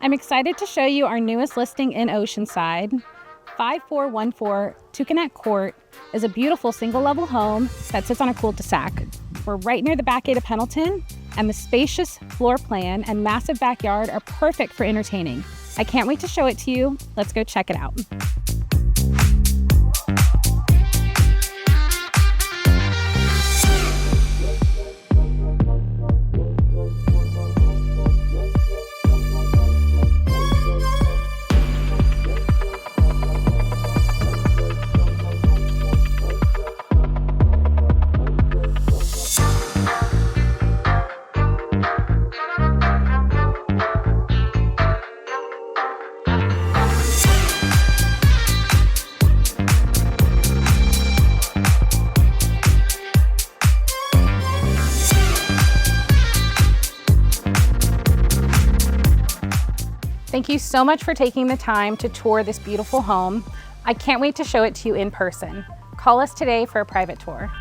I'm excited to show you our newest listing in Oceanside. 5414 Toucanet Court is a beautiful single-level home that sits on a cul-de-sac. We're right near the back gate of Pendleton, and the spacious floor plan and massive backyard are perfect for entertaining. I can't wait to show it to you. Let's go check it out. Thank you so much for taking the time to tour this beautiful home. I can't wait to show it to you in person. Call us today for a private tour.